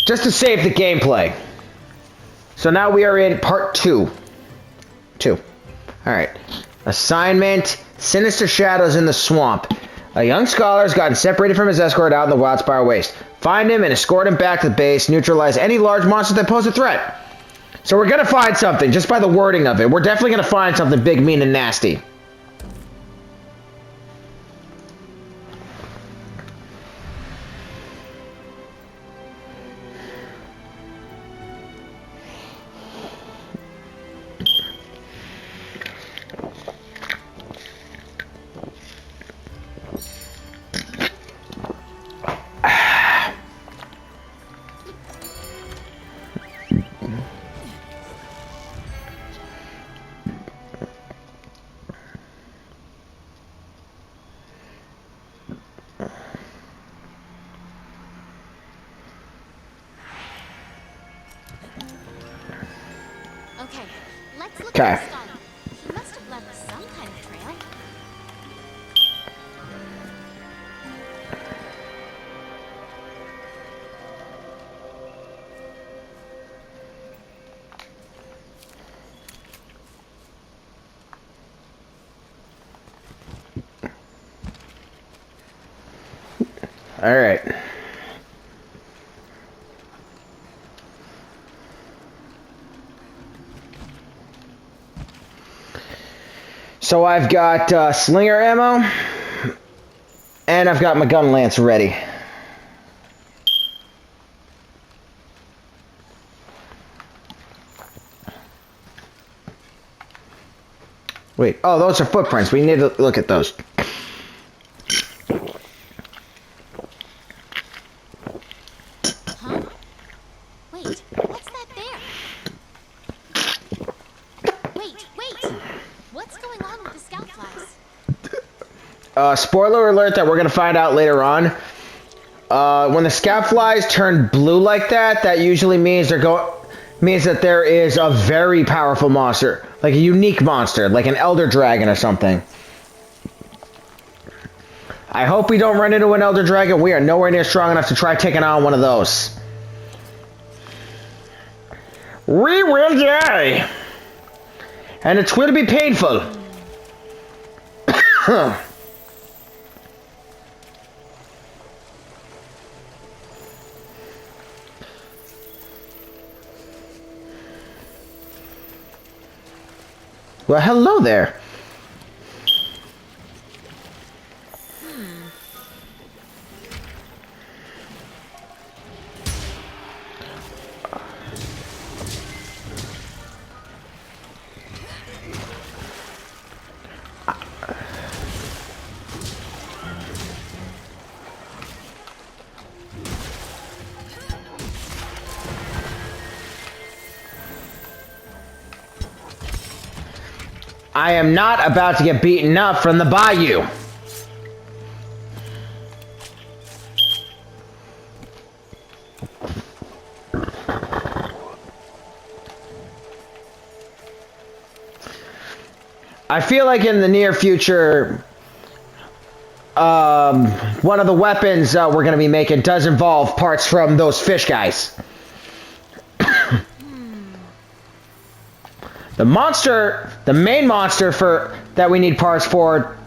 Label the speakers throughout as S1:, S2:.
S1: Just to save the gameplay. So now we are in part 2. Alright. Assignment, Sinister Shadows in the Swamp. A young scholar has gotten separated from his escort out in the Wildspire Waste. Find him and escort him back to the base. Neutralize any large monsters that pose a threat. So we're gonna find something, just by the wording of it. We're definitely gonna find something big, mean, and nasty.
S2: Okay, let's look
S1: Okay.
S2: at the scholar. He must have left some kind of trail.
S1: All right. So I've got slinger ammo, and I've got my gun lance ready. Wait, oh, those are footprints. We need to look at those.
S2: Huh? Wait, what's that there? Wait! What's going on with the scout flies?
S1: Spoiler alert that we're gonna find out later on. When the scout flies turn blue like that, that usually means means that there is a very powerful monster, like a unique monster, like an elder dragon or something. I hope we don't run into an elder dragon. We are nowhere near strong enough to try taking on one of those. We will die, and it's going to be painful. Well, hello there. I am not about to get beaten up from the bayou. I feel like in the near future, one of the weapons we're going to be making does involve parts from those fish guys. The main monster that we need parts for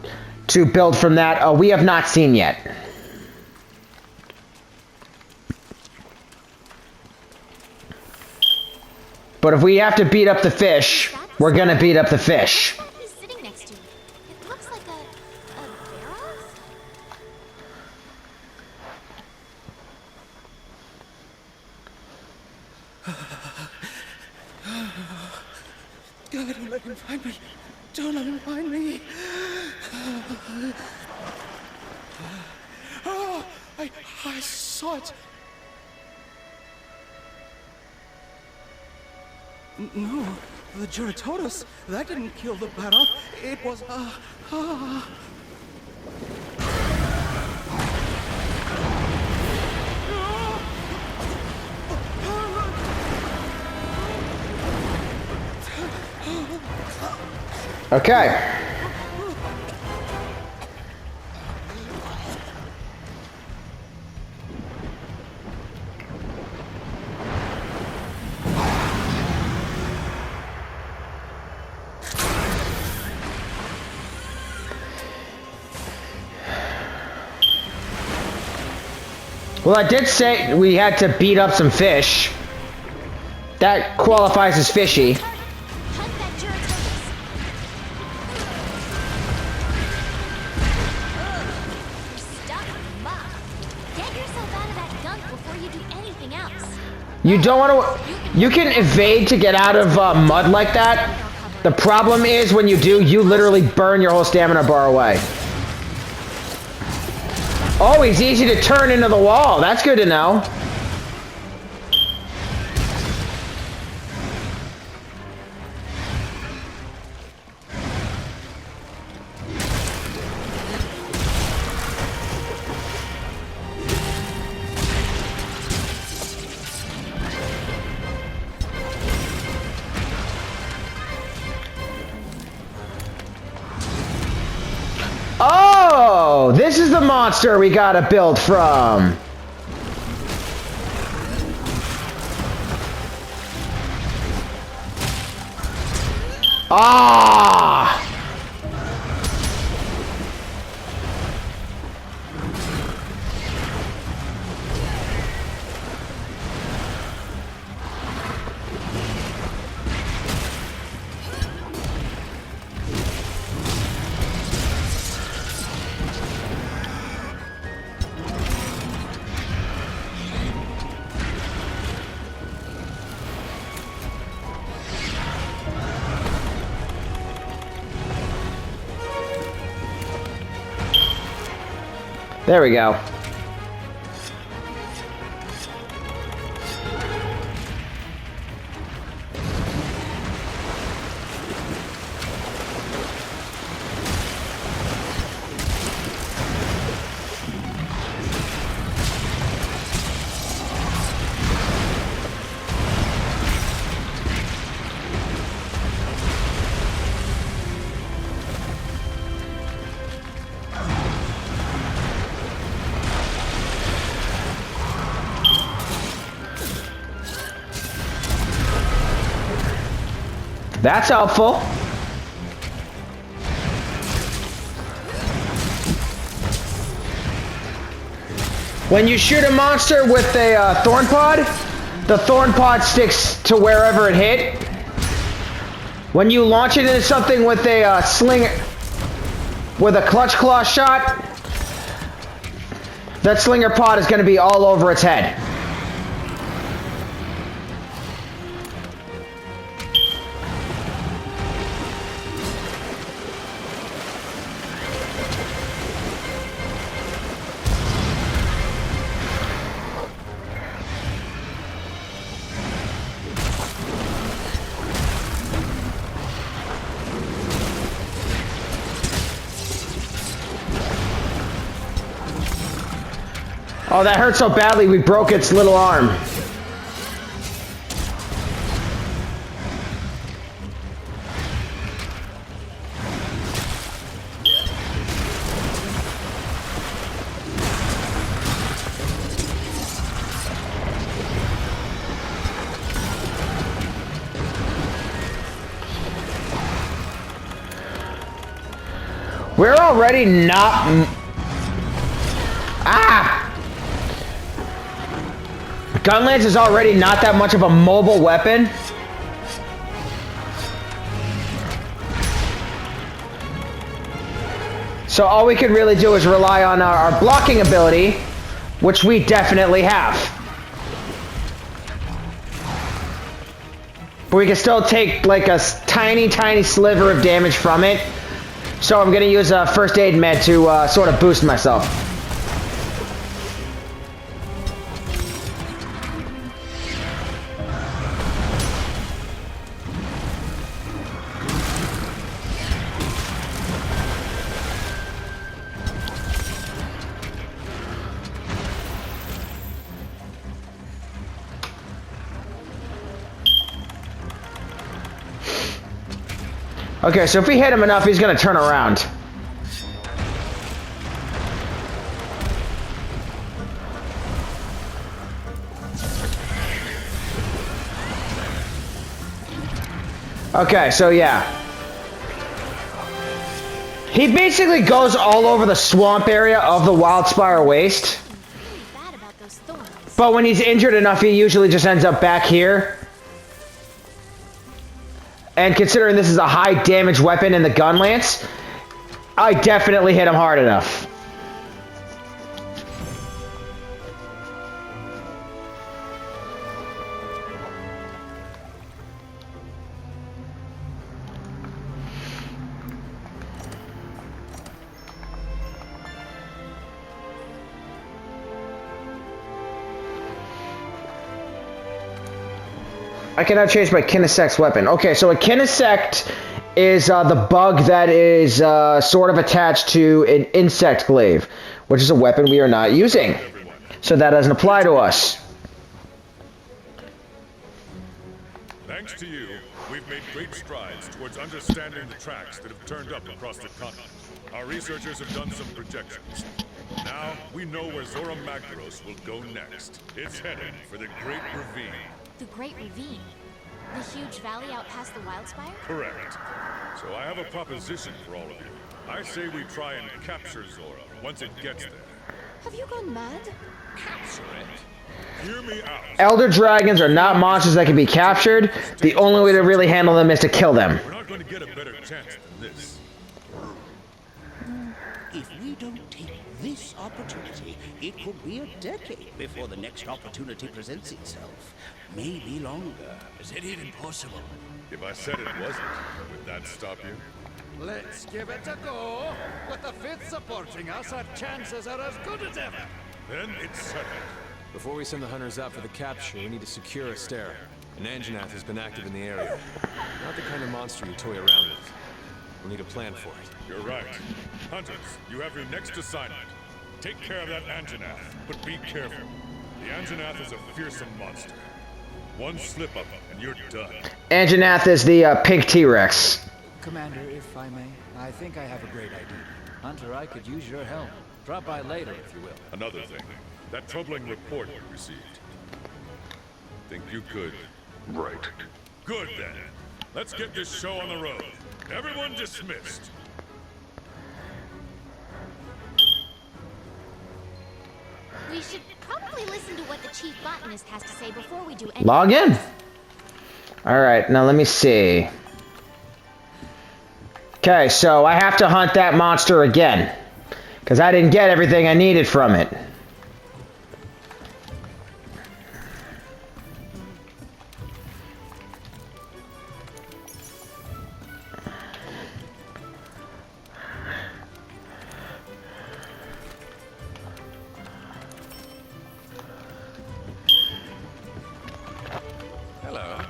S1: to build from that, we have not seen yet. But if we have to beat up the fish, we're gonna beat up the fish.
S2: What he's sitting next to? It looks like a barrel?
S3: God, don't let him find me. Don't let him find me. Oh, I saw it. No, the Geratodus. That didn't kill the Baroth. It was,
S1: Okay. Well, I did say we had to beat up some fish. That qualifies as fishy.
S2: Hunt that Juratotus. You're stuck in mud. Get yourself out of that gunk before you do anything else.
S1: You don't want to... You can evade to get out of mud like that. The problem is when you do, you literally burn your whole stamina bar away. Oh, he's easy to turn into the wall. That's good to know. Oh, this is the monster we gotta build from. Ah! There we go. That's helpful. When you shoot a monster with a thorn pod, the thorn pod sticks to wherever it hit. When you launch it into something with a slinger, with a clutch claw shot, that slinger pod is going to be all over its head. Oh, that hurt so badly we broke its little arm. We're already not... Ah! Gunlance is already not that much of a mobile weapon. So all we can really do is rely on our blocking ability, which we definitely have. But we can still take like a tiny, tiny sliver of damage from it. So I'm going to use a first aid med to sort of boost myself. Okay, so if we hit him enough, he's going to turn around. Okay, so yeah. He basically goes all over the swamp area of the Wildspire Waste.
S2: Really bad about those
S1: But when he's injured enough, he usually just ends up back here. And considering this is a high damage weapon in the gun lance, I definitely hit him hard enough. I cannot change my kinesect weapon. Okay, so a kinesect is the bug that is sort of attached to an insect glaive, which is a weapon we are not using. So that doesn't apply to us.
S4: Thanks to you, we've made great strides towards understanding the tracks that have turned up across the continent. Our researchers have done some projections. Now, we know where Zora Magdaros will go next. It's headed for the Great Ravine.
S2: The Great Ravine? The huge valley out past the Wildspire?
S4: Correct. So I have a proposition for all of you. I say we try and capture Zora once it gets there.
S2: Have you gone mad?
S4: Capture it? Hear me out.
S1: Elder dragons are not monsters that can be captured. The only way to really handle them is to kill them.
S4: We're not going to get a better chance than this.
S5: If we don't take this opportunity, it could be a decade before the next opportunity presents itself. Maybe longer.
S3: Is it even possible?
S4: If I said it wasn't, would that stop you?
S3: Let's give it a go. With the fifth supporting us, our chances are as good as ever.
S4: Then it's settled.
S6: Before we send the hunters out for the capture, we need to secure Astera. An Anjanath has been active in the area. Not the kind of monster you toy around with. We'll need a plan for it.
S4: You're right. Hunters, you have your next assignment. Take care of that Anjanath, but be careful. The Anjanath is a fearsome monster. One slip-up, and you're done.
S1: Anjanath is the pink T-Rex.
S7: Commander, if I may, I think I have a great idea. Hunter, I could use your help. Drop by later, if you will.
S4: Another thing. That troubling report we received. Think you could? Right. Good, then. Let's get this show on the road. Everyone dismissed.
S2: We should probably listen to what the chief botanist has to say before we do anything.
S1: Log in. Alright, now let me see. Okay, so I have to hunt that monster again. Because I didn't get everything I needed from it.
S6: Hello.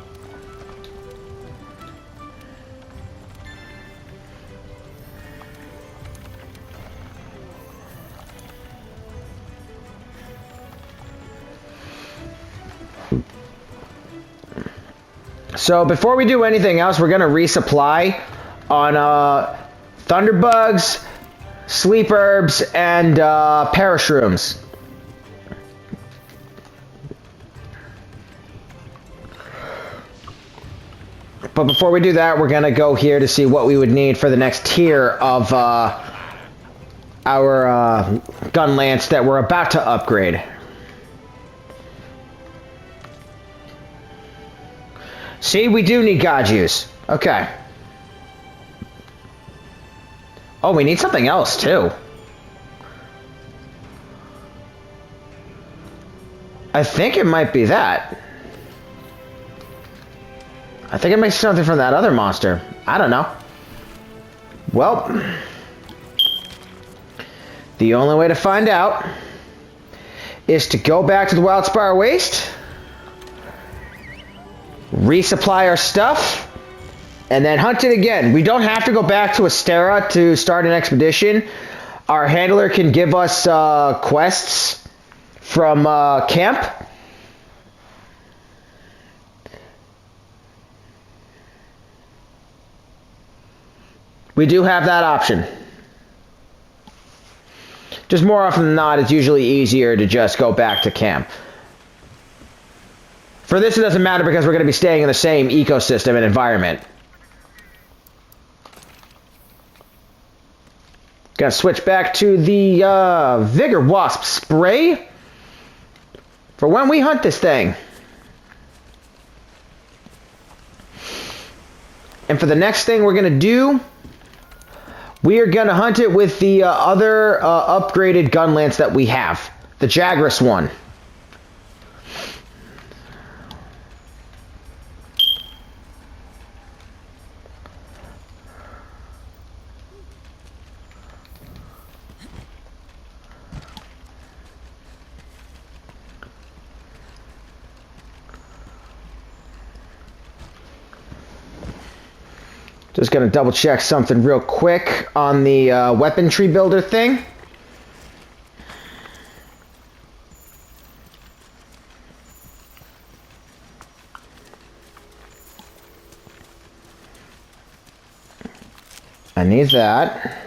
S1: So before we do anything else, we're going to resupply on thunderbugs, sleep herbs, and parashrooms. But before we do that, we're going to go here to see what we would need for the next tier of our gun lance that we're about to upgrade. See, we do need God juice. Okay. Oh, we need something else, too. I think it might be that. I think it makes something from that other monster. I don't know. Well, the only way to find out is to go back to the Wildspire Waste, resupply our stuff, and then hunt it again. We don't have to go back to Astera to start an expedition. Our handler can give us quests from camp. We do have that option. Just more often than not, it's usually easier to just go back to camp. For this, it doesn't matter because we're going to be staying in the same ecosystem and environment. Gonna switch back to the Vigor Wasp spray. For when we hunt this thing. And for the next thing we're going to do, we are going to hunt it with the other upgraded gun lance that we have. The Jagras one. Just gonna double check something real quick on the weapon tree builder thing. I need that.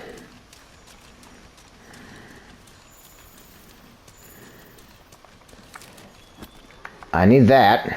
S1: I need that.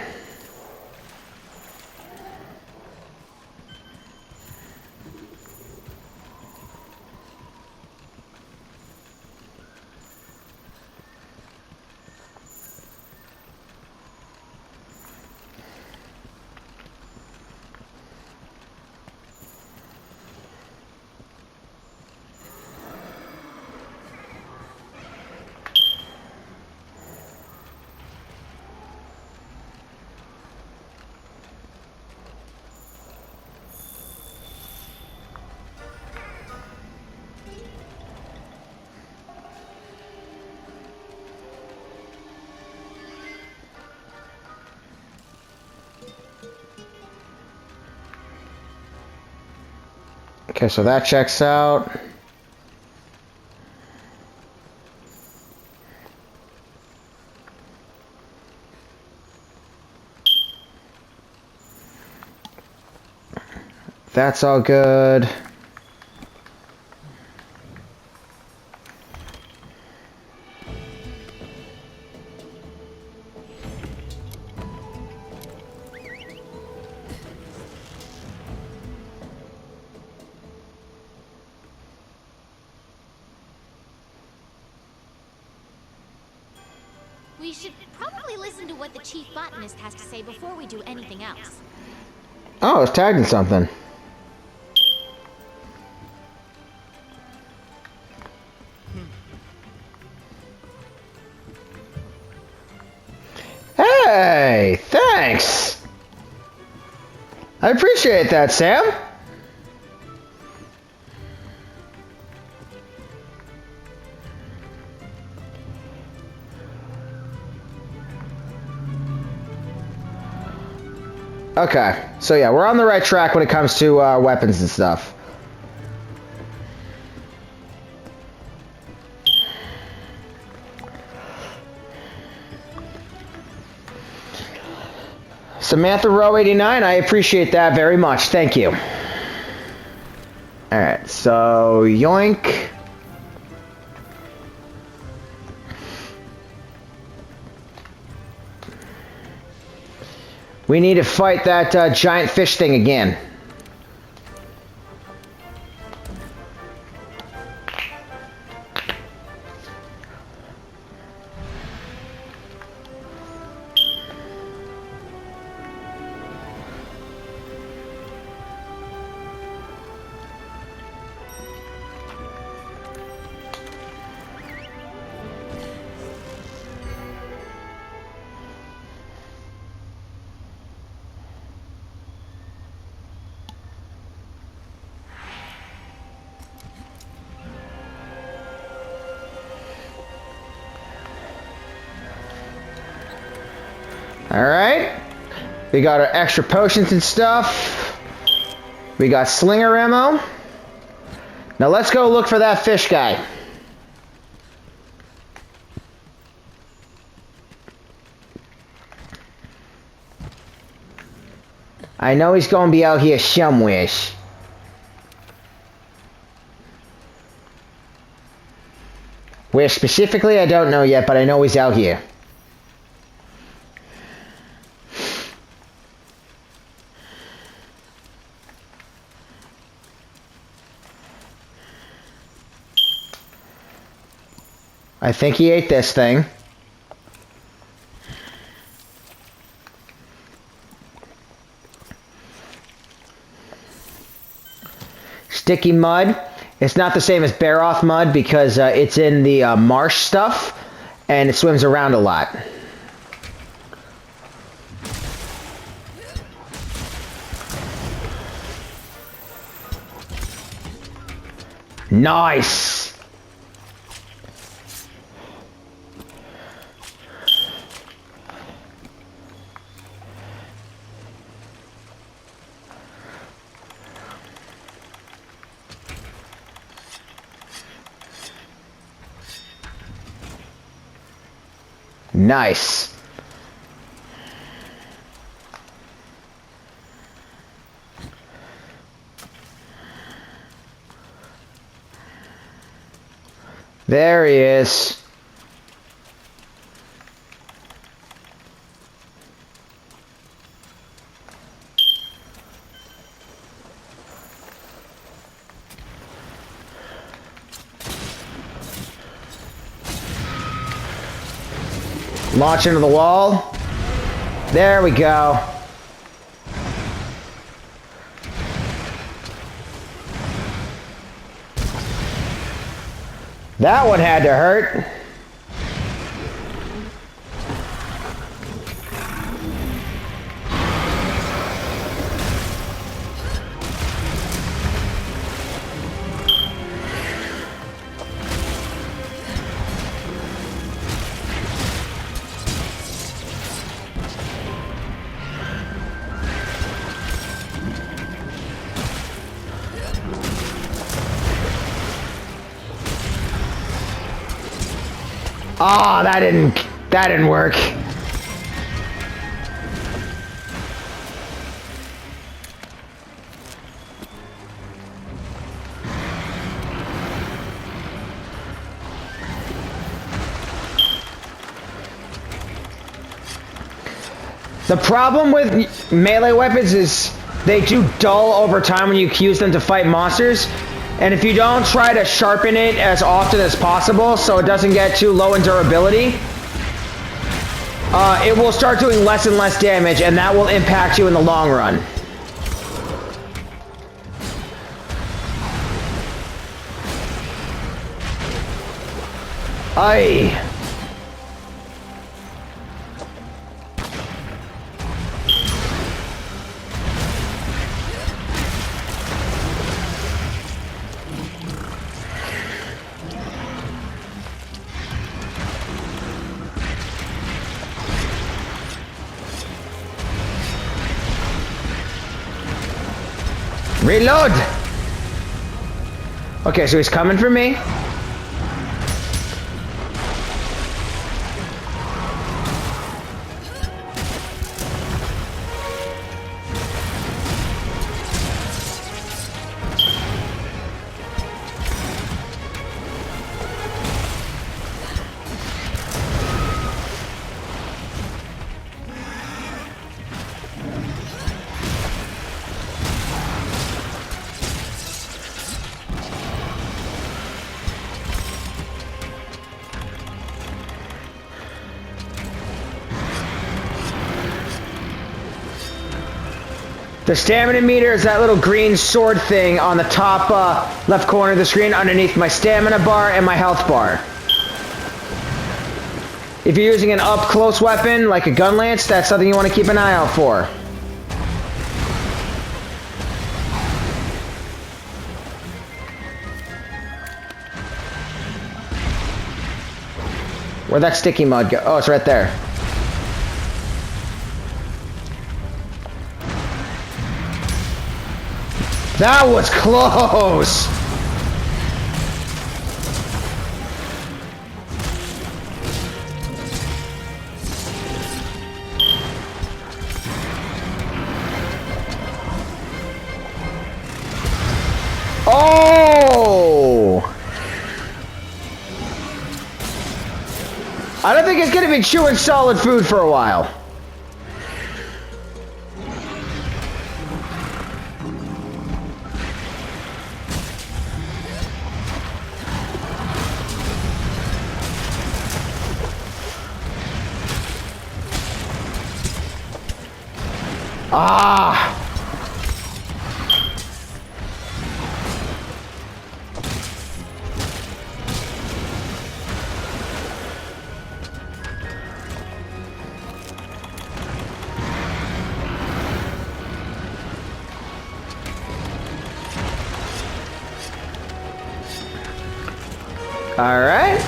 S1: Okay, so that checks out. That's all good.
S2: We should probably listen to what the chief botanist has to say before we do anything else.
S1: Oh, it's tagged in something. Hey, thanks. I appreciate that, Sam. Okay, so yeah, we're on the right track when it comes to weapons and stuff. Samantha Row 89, I appreciate that very much. Thank you. Alright, so yoink. We need to fight that giant fish thing again. Alright. We got our extra potions and stuff. We got slinger ammo. Now let's go look for that fish guy. I know he's gonna be out here somewhere. Where specifically, I don't know yet, but I know he's out here. I think he ate this thing. Sticky mud. It's not the same as Baroth mud because it's in the marsh stuff, and it swims around a lot. Nice! Nice. There he is. Launch into the wall. There we go. That one had to hurt. Oh, that didn't work. The problem with melee weapons is they do dull over time when you use them to fight monsters. And if you don't try to sharpen it as often as possible so it doesn't get too low in durability, it will start doing less and less damage, and that will impact you in the long run. Aye. Reload! Okay, so he's coming for me. The stamina meter is that little green sword thing on the top left corner of the screen underneath my stamina bar and my health bar. If you're using an up-close weapon, like a gun lance, that's something you want to keep an eye out for. Where'd that sticky mud go? Oh, it's right there. That was close! Oh! I don't think it's gonna be chewing solid food for a while. Ah! All right.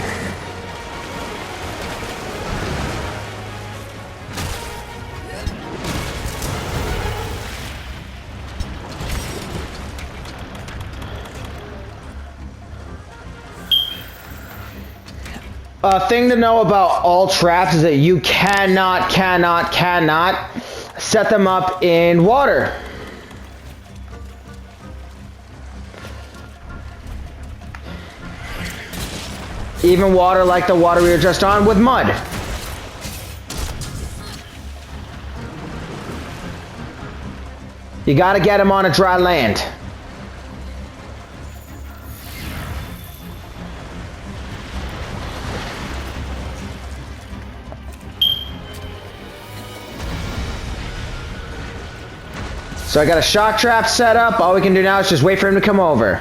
S1: A thing to know about all traps is that you cannot set them up in water. Even water like the water we were just on with mud. You gotta get them on a dry land. So I got a shock trap set up. All we can do now is just wait for him to come over.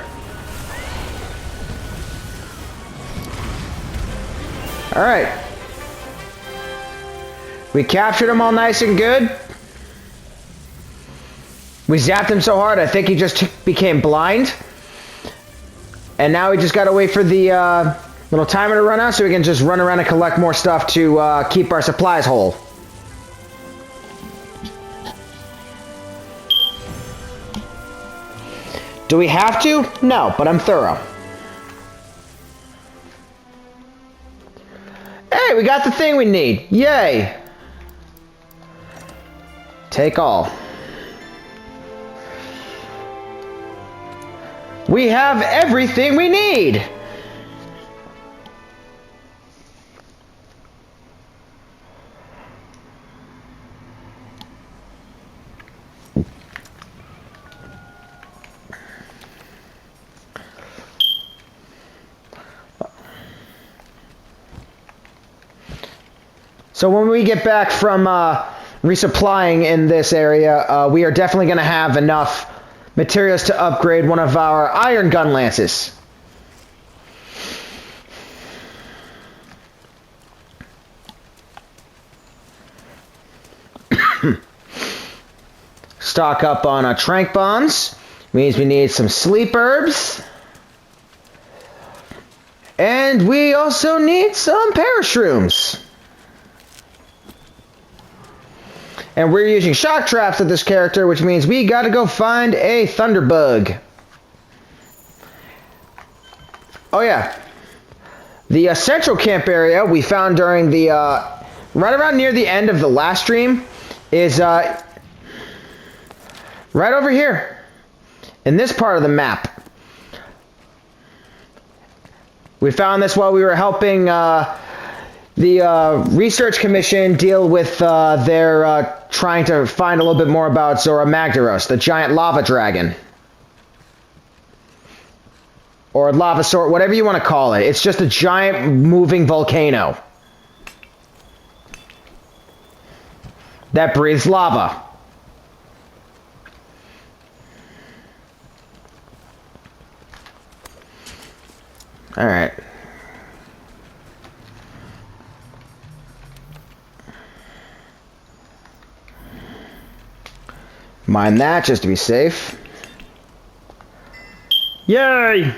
S1: Alright. We captured him all nice and good. We zapped him so hard I think he just became blind. And now we just gotta wait for the little timer to run out so we can just run around and collect more stuff to keep our supplies whole. Do we have to? No, but I'm thorough. Hey, we got the thing we need. Yay! Take all. We have everything we need! So when we get back from resupplying in this area, we are definitely going to have enough materials to upgrade one of our iron gun lances. Stock up on trank bombs. Means we need some sleep herbs. And we also need some parashrooms. And we're using shock traps with this character, which means we gotta go find a thunderbug. Oh yeah. The central camp area we found during the, right around near the end of the last stream is, right over here. In this part of the map. We found this while we were helping, the research commission deal with their trying to find a little bit more about Zora Magdaros, the giant lava dragon. Or lava sword, whatever you want to call it. It's just a giant moving volcano that breathes lava. All right. Mine that just to be safe. Yay!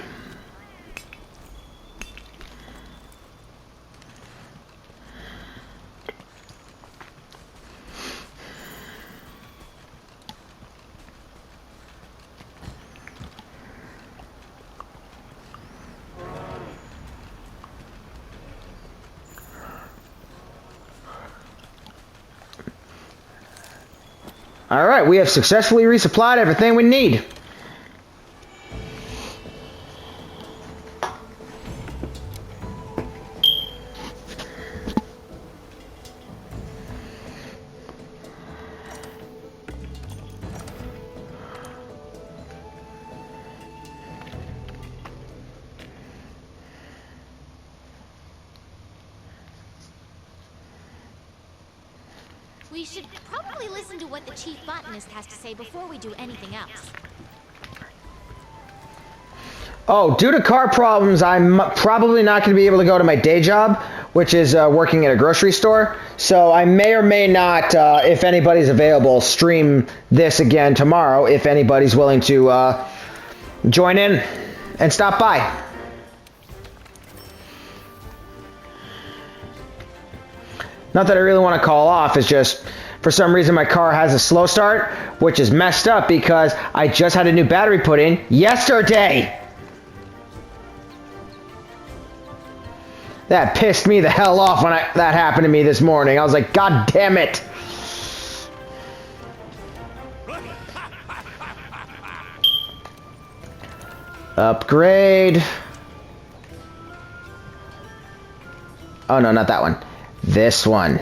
S1: Alright, we have successfully resupplied everything we need.
S2: We should probably listen to what the chief botanist has to say before we do anything else.
S1: Oh, due to car problems, I'm probably not going to be able to go to my day job, which is working at a grocery store. So I may or may not, if anybody's available, stream this again tomorrow, if anybody's willing to join in and stop by. Not that I really want to call off, it's just for some reason my car has a slow start, which is messed up because I just had a new battery put in yesterday. That pissed me the hell off when that happened to me this morning. I was like, God damn it. Upgrade. Oh no, not that one. This one.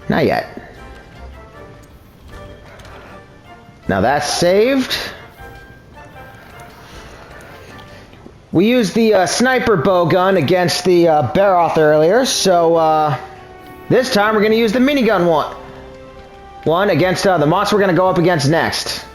S1: Not yet. Now that's saved. We used the sniper bow gun against the Baroth earlier, so this time we're going to use the minigun one against the monster we're going to go up against next.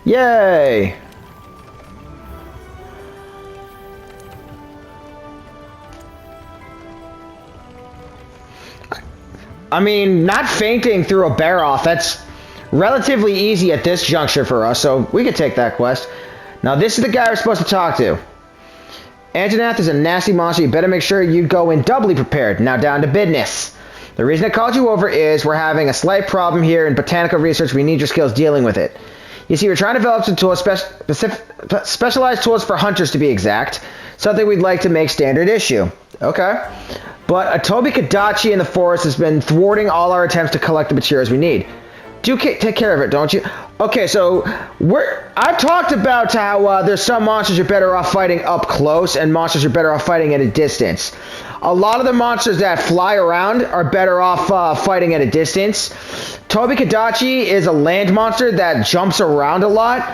S1: Yay! I mean, not fainting through a Baroth, that's relatively easy at this juncture for us, so we could take that quest. Now, this is the guy we're supposed to talk to. Anjanath is a nasty monster. You better make sure you go in doubly prepared. Now down to business. The reason I called you over is we're having a slight problem here in botanical research. We need your skills dealing with it. You see, we're trying to develop some tools, specialized tools for hunters to be exact. Something we'd like to make standard issue. Okay. But a Toby Kadachi in the forest has been thwarting all our attempts to collect the materials we need. Do take care of it, don't you? Okay, so I've talked about how there's some monsters you're better off fighting up close and monsters you're better off fighting at a distance. A lot of the monsters that fly around are better off fighting at a distance. Toby Kadachi is a land monster that jumps around a lot,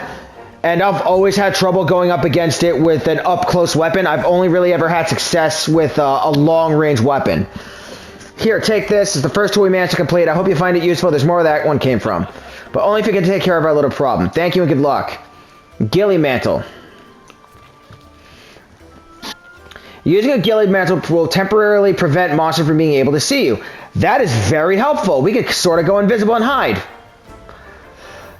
S1: and I've always had trouble going up against it with an up-close weapon. I've only really ever had success with a long-range weapon. Here, take this. It's the first tool we managed to complete. I hope you find it useful. There's more where that one came from. But only if you can take care of our little problem. Thank you and good luck. Ghillie Mantle. Using a Ghillie Mantle will temporarily prevent monsters from being able to see you. That is very helpful. We could sort of go invisible and hide.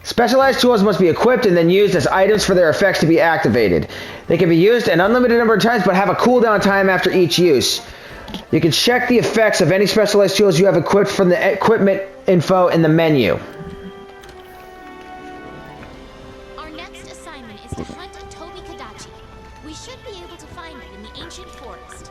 S1: Specialized tools must be equipped and then used as items for their effects to be activated. They can be used an unlimited number of times, but have a cooldown time after each use. You can check the effects of any specialized tools you have equipped from the equipment info in the menu.
S2: Our next assignment is to hunt a Toby Kadachi. We should be able to find it in the ancient forest.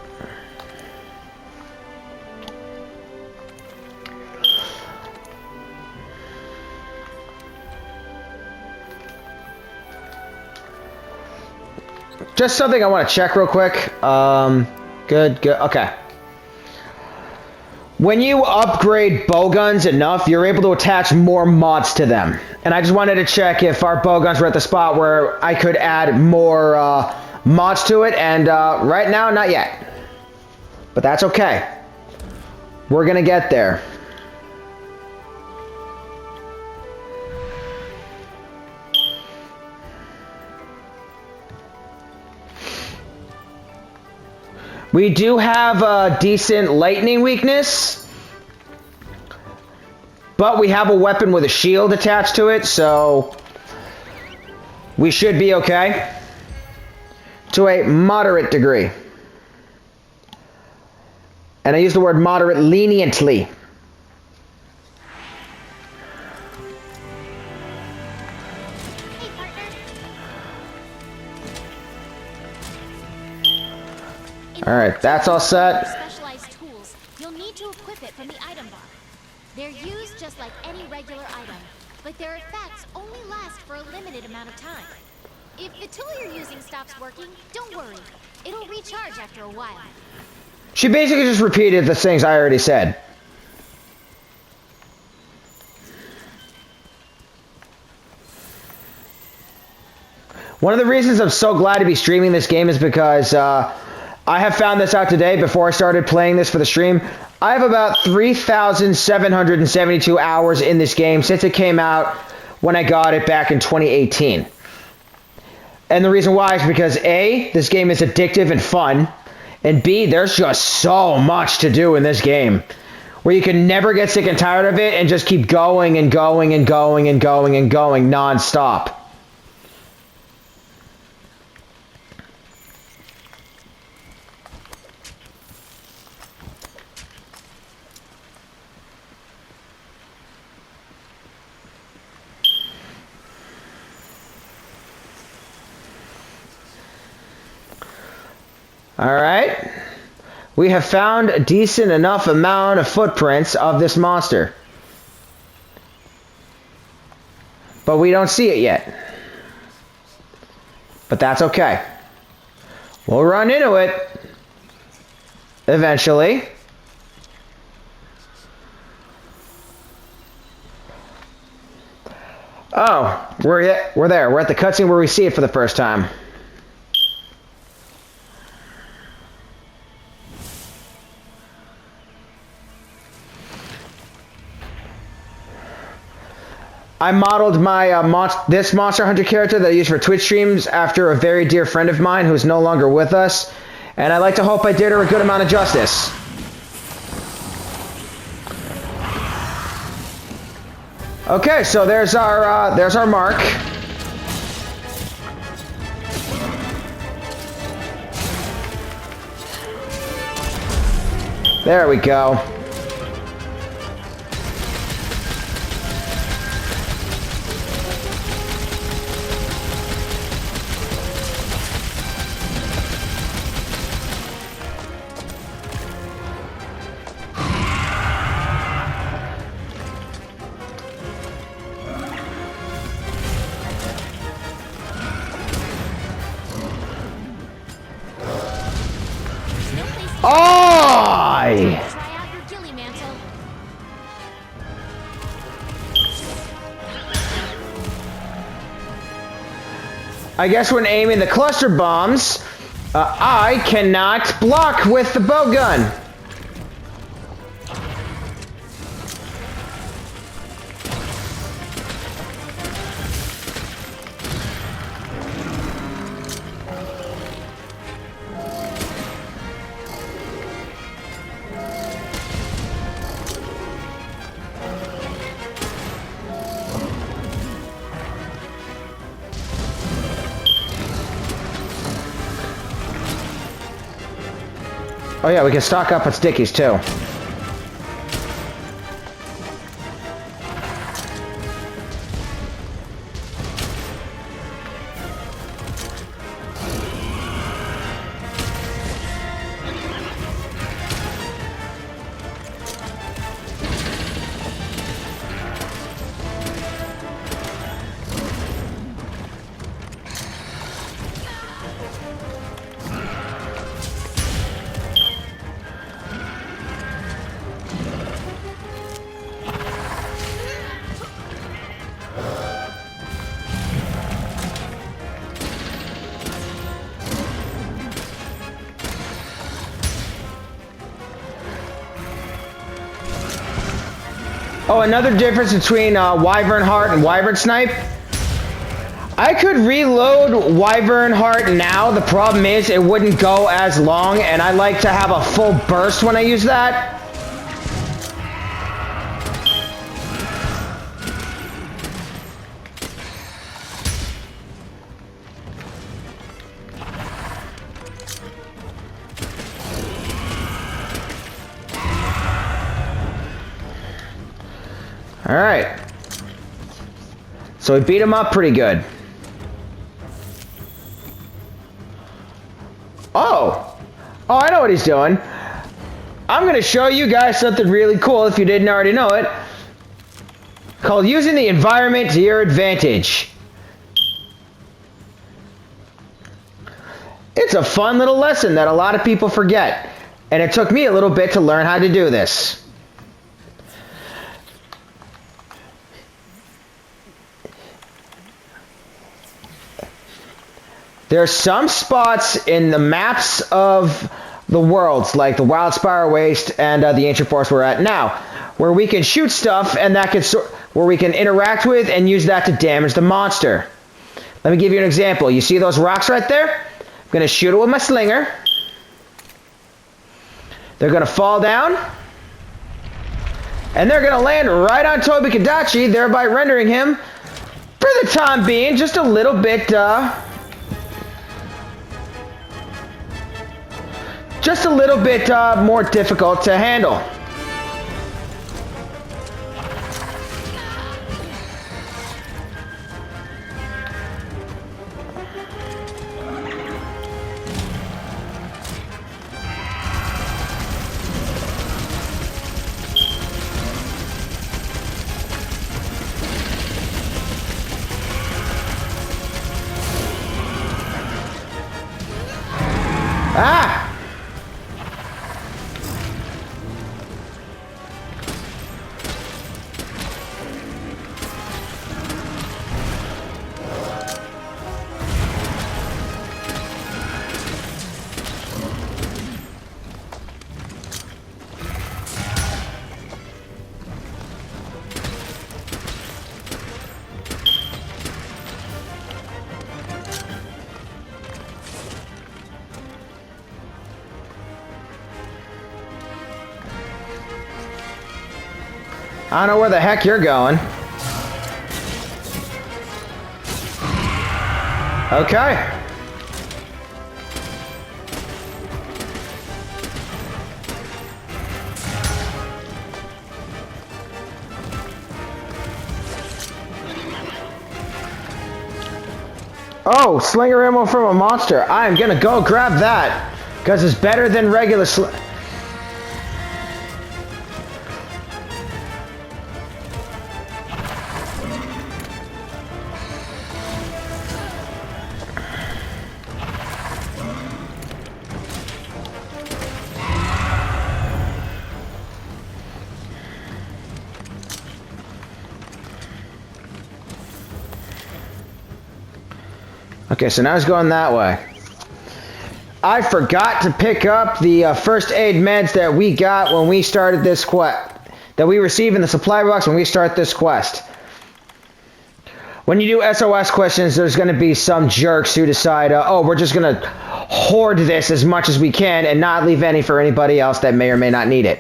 S1: Just something I want to check real quick. Good, okay. When you upgrade bowguns enough, you're able to attach more mods to them. And I just wanted to check if our bowguns were at the spot where I could add more mods to it, and right now, not yet. But that's okay. We're gonna get there. We do have a decent lightning weakness, but we have a weapon with a shield attached to it, so we should be okay to a moderate degree. And I use the word moderate leniently. Alright, that's all set.
S2: Specialized tools, you'll need to equip it from the item bar. They're used just like any regular item, but their effects only last for a limited amount of time. If the tool you're using stops working, don't worry. It'll recharge after a while.
S1: She basically just repeated the things I already said. One of the reasons I'm so glad to be streaming this game is because I have found this out today before I started playing this for the stream. I have about 3,772 hours in this game since it came out when I got it back in 2018. And the reason why is because A, this game is addictive and fun, and B, there's just so much to do in this game where you can never get sick and tired of it and just keep going and going and going and going and going non-stop. Alright, we have found a decent enough amount of footprints of this monster. But we don't see it yet. But that's okay. We'll run into it eventually. Oh, we're there. We're at the cutscene where we see it for the first time. I modeled my this Monster Hunter character that I use for Twitch streams after a very dear friend of mine who's no longer with us, and I like to hope I did her a good amount of justice. Okay, so there's our mark. There we go.
S2: Try out your ghillie mantle.
S1: I guess when aiming the cluster bombs, I cannot block with the bow gun. Oh yeah, we can stock up on stickies too. Oh, another difference between Wyvern Heart and Wyvern Snipe. I could reload Wyvern Heart now. The problem is it wouldn't go as long, and I like to have a full burst when I use that. Alright. So we beat him up pretty good. Oh! Oh, I know what he's doing. I'm going to show you guys something really cool if you didn't already know it. Called using the environment to your advantage. It's a fun little lesson that a lot of people forget. And it took me a little bit to learn how to do this. There's some spots in the maps of the worlds, like the Wildspire Waste and the Ancient Forest we're at now, where we can shoot stuff and that can where we can interact with and use that to damage the monster. Let me give you an example. You see those rocks right there? I'm going to shoot it with my slinger. They're going to fall down. And they're going to land right on Toby Kadachi, thereby rendering him, for the time being, just a little bit, more difficult to handle. Ah! I don't know where the heck you're going. Okay. Oh, slinger ammo from a monster. I'm gonna go grab that, because it's better than regular Okay, so now it's going that way. I forgot to pick up the first aid meds that we got when we started this quest. That we receive in the supply box when we start this quest. When you do SOS questions, there's going to be some jerks who decide, oh, we're just going to hoard this as much as we can and not leave any for anybody else that may or may not need it.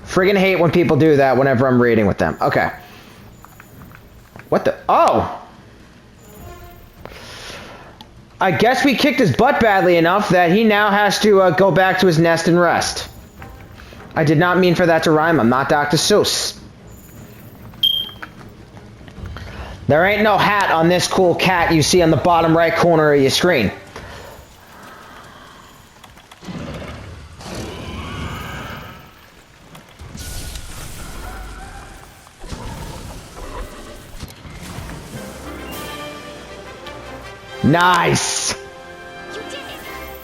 S1: Friggin' hate when people do that whenever I'm reading with them. Okay. What the? Oh! I guess we kicked his butt badly enough that he now has to go back to his nest and rest. I did not mean for that to rhyme. I'm not Dr. Seuss. There ain't no hat on this cool cat you see on the bottom right corner of your screen. Nice!
S2: You did it!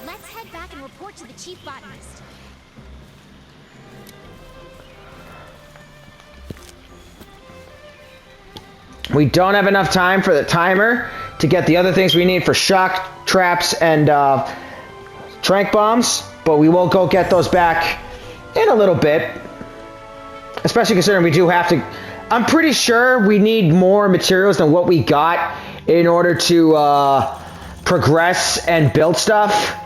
S2: Let's head back and report to the chief botanist.
S1: We don't have enough time for the timer to get the other things we need for shock traps and trank bombs, but we will go get those back in a little bit. Especially considering we do have to... I'm pretty sure we need more materials than what we got in order to progress and build stuff.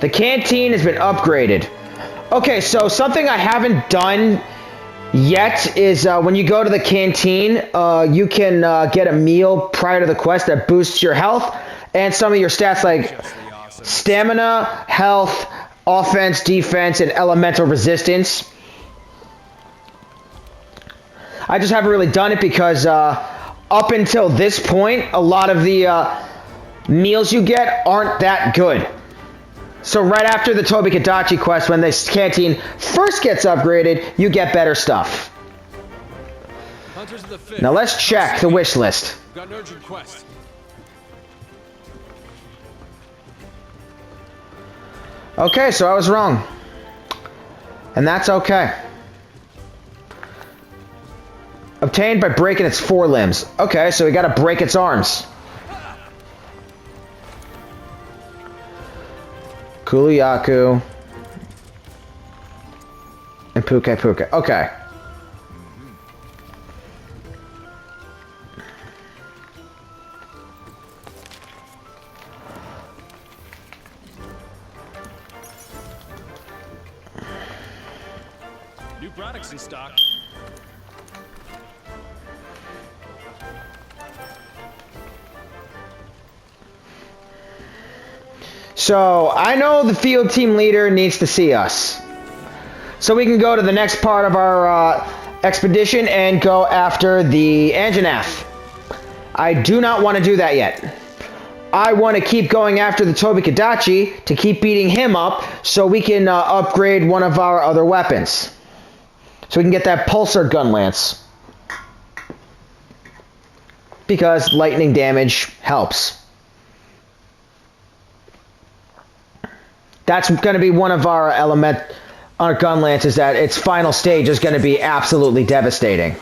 S1: The canteen has been upgraded. Okay, so something I haven't done yet is when you go to the canteen, you can get a meal prior to the quest that boosts your health and some of your stats like stamina, health, offense, defense, and elemental resistance. I just haven't really done it because up until this point, a lot of the meals you get aren't that good. So right after the Toby Kadachi quest, when this canteen first gets upgraded, you get better stuff.
S6: Hunters of the Fit.
S1: Now let's check the wish list.
S6: We've got an urgent quest.
S1: Okay, so I was wrong. And that's okay. Obtained by breaking its forelimbs. Okay, so we gotta break its arms. Kuliaku. And Puke Puke. Okay.
S6: New products in stock.
S1: So, I know the field team leader needs to see us. So we can go to the next part of our expedition and go after the Anjanath. I do not want to do that yet. I want to keep going after the Tobi Kadachi to keep beating him up so we can upgrade one of our other weapons. So we can get that pulsar gun lance. Because lightning damage helps. That's going to be one of our our gun lances that its final stage is going to be absolutely devastating.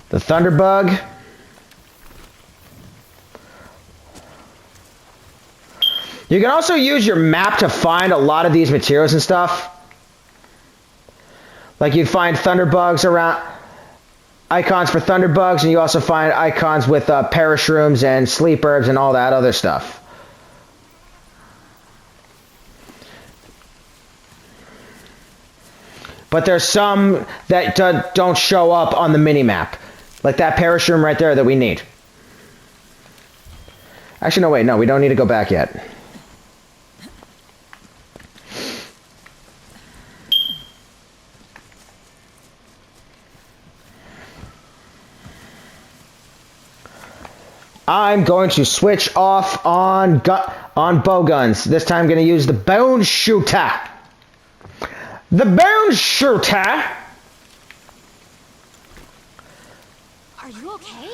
S1: The Thunderbug. You can also use your map to find a lot of these materials and stuff. Like you'd find Thunderbugs around, icons for Thunderbugs, and you also find icons with Parashrooms and Sleep Herbs and all that other stuff. But there's some that don't show up on the mini-map. Like that Parashroom right there that we need. Actually, no, wait, no, we don't need to go back yet. I'm going to switch off on bow guns. This time I'm going to use the bone shooter. The bone shooter.
S2: Are you okay?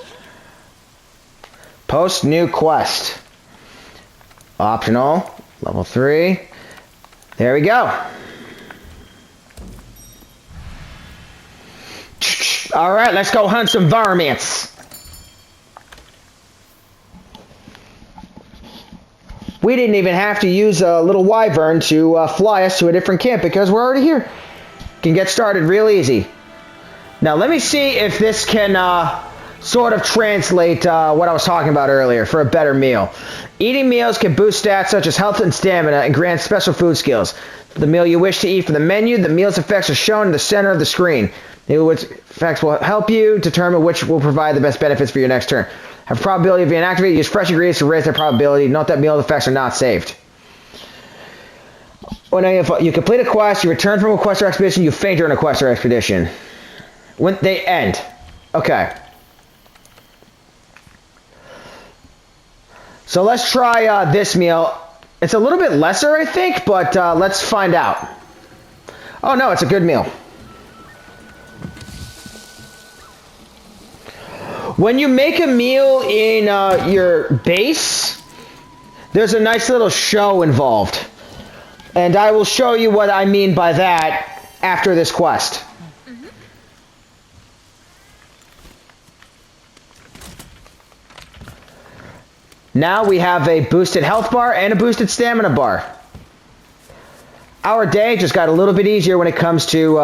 S1: Post new quest. Optional. Level 3. There we go. Alright, let's go hunt some varmints. We didn't even have to use a little wyvern to fly us to a different camp because we're already here. Can get started real easy. Now let me see if this can sort of translate what I was talking about earlier for a better meal. Eating meals can boost stats such as health and stamina and grant special food skills. The meal you wish to eat from the menu, the meal's effects are shown in the center of the screen. The effects will help you determine which will provide the best benefits for your next turn. Have probability of being activated. Use fresh ingredients to raise their probability. Note that meal effects are not saved. When you complete a quest, you return from a quest or expedition, you faint during a quest or expedition. When they end. Okay. So let's try this meal. It's a little bit lesser, I think, but let's find out. Oh no, it's a good meal. When you make a meal in your base, there's a nice little show involved. And I will show you what I mean by that after this quest. Now we have a boosted health bar and a boosted stamina bar. Our day just got a little bit easier when it comes to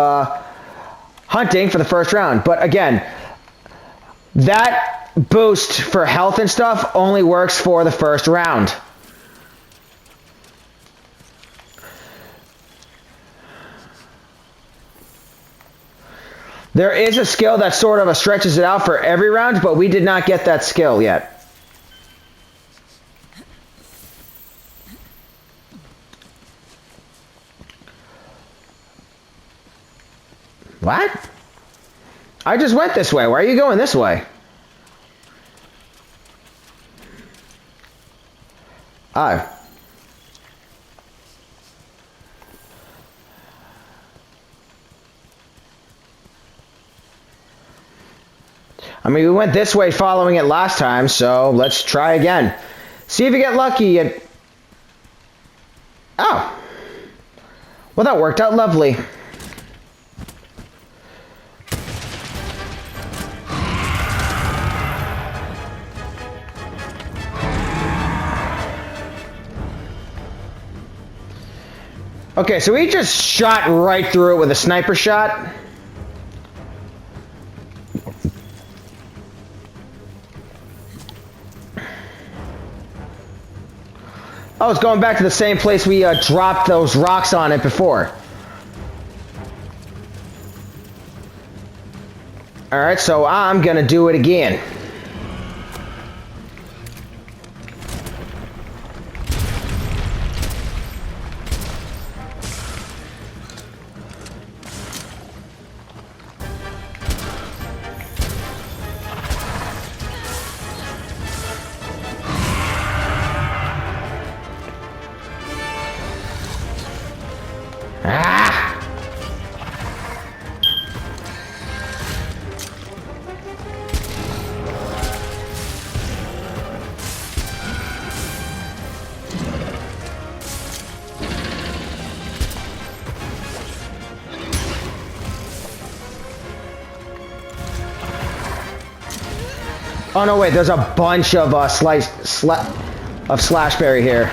S1: hunting for the first round. But again, that boost for health and stuff only works for the first round. There is a skill that sort of stretches it out for every round, but we did not get that skill yet. What? I just went this way. Why are you going this way? Oh. I mean, we went this way following it last time, so let's try again. See if you get lucky at... Oh. Well, that worked out lovely. Okay, so he just shot right through it with a sniper shot. Oh, it's going back to the same place we dropped those rocks on it before. Alright, so I'm gonna do it again. Oh no, wait, there's a bunch of slashberry here.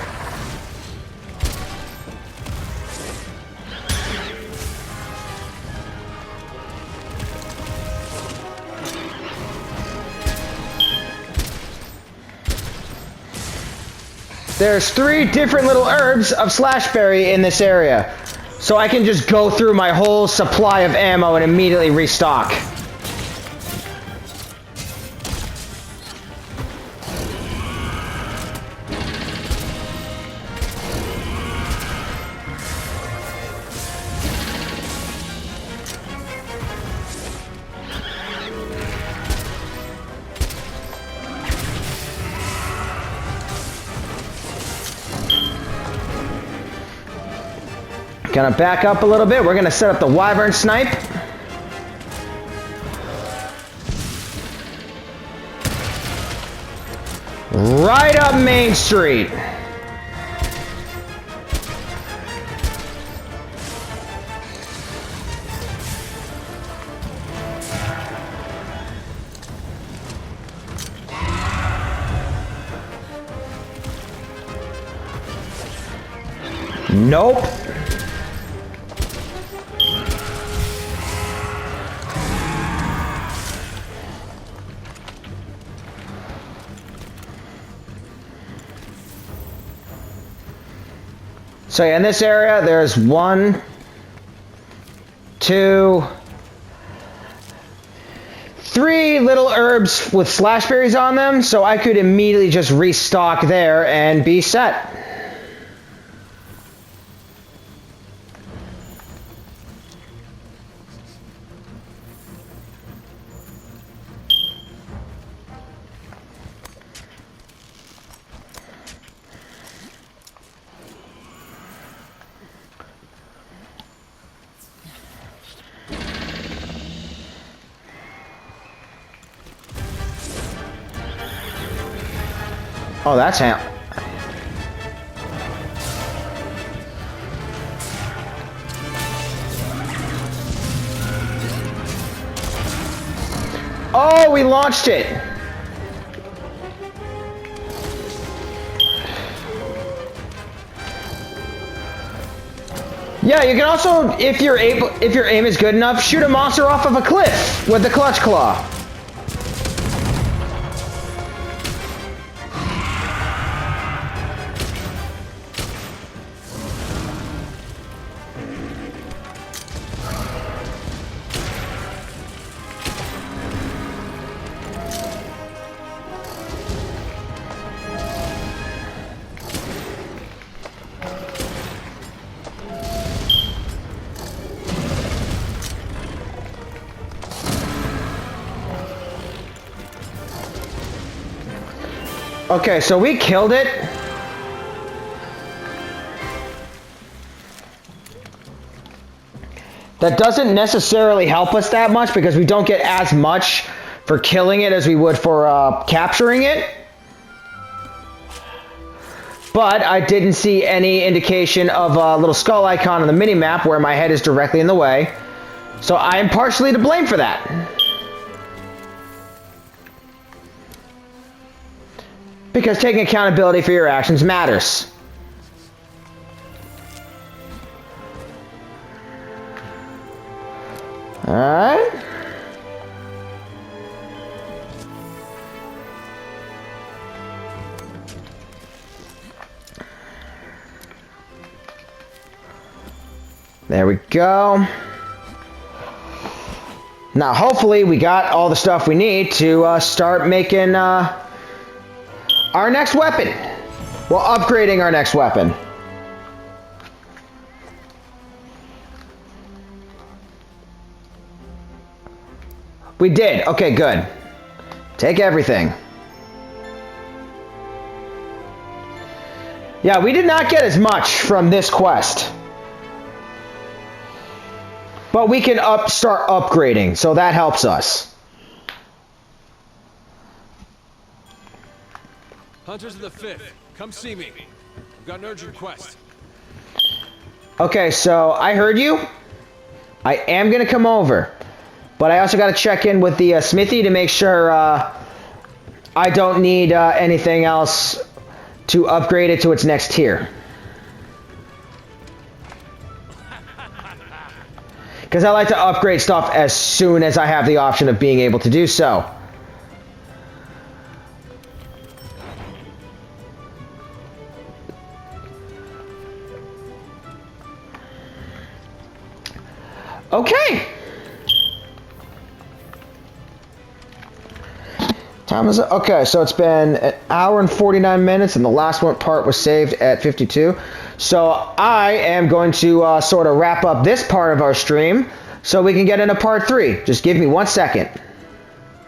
S1: There's 3 different little herbs of slashberry in this area. So I can just go through my whole supply of ammo and immediately restock. Gonna back up a little bit. We're gonna set up the wyvern snipe. Right up Main Street. Nope. So yeah, in this area, there's 1, 2, 3 little herbs with slashberries on them, so I could immediately just restock there and be set. Oh, that's how. Oh, we launched it. Yeah, you can also, if your aim is good enough, shoot a monster off of a cliff with the clutch claw. Okay, so we killed it. That doesn't necessarily help us that much because we don't get as much for killing it as we would for capturing it. But I didn't see any indication of a little skull icon on the mini-map where my head is directly in the way. So I am partially to blame for that. Because taking accountability for your actions matters. Alright. There we go. Now, hopefully, we got all the stuff we need to start making our next weapon. Well, upgrading our next weapon. We did. Okay, good. Take everything. Yeah, we did not get as much from this quest. But we can start upgrading, so that helps us.
S6: Hunters of the 5th, come see me. We've got an urgent quest.
S1: Okay, so I heard you. I am going to come over. But I also got to check in with the smithy to make sure I don't need anything else to upgrade it to its next tier. Because I like to upgrade stuff as soon as I have the option of being able to do so. Okay. Time is okay, so it's been an hour and 49 minutes, and the last one part was saved at 52. So I am going to sort of wrap up this part of our stream so we can get into part 3. Just give me 1 second.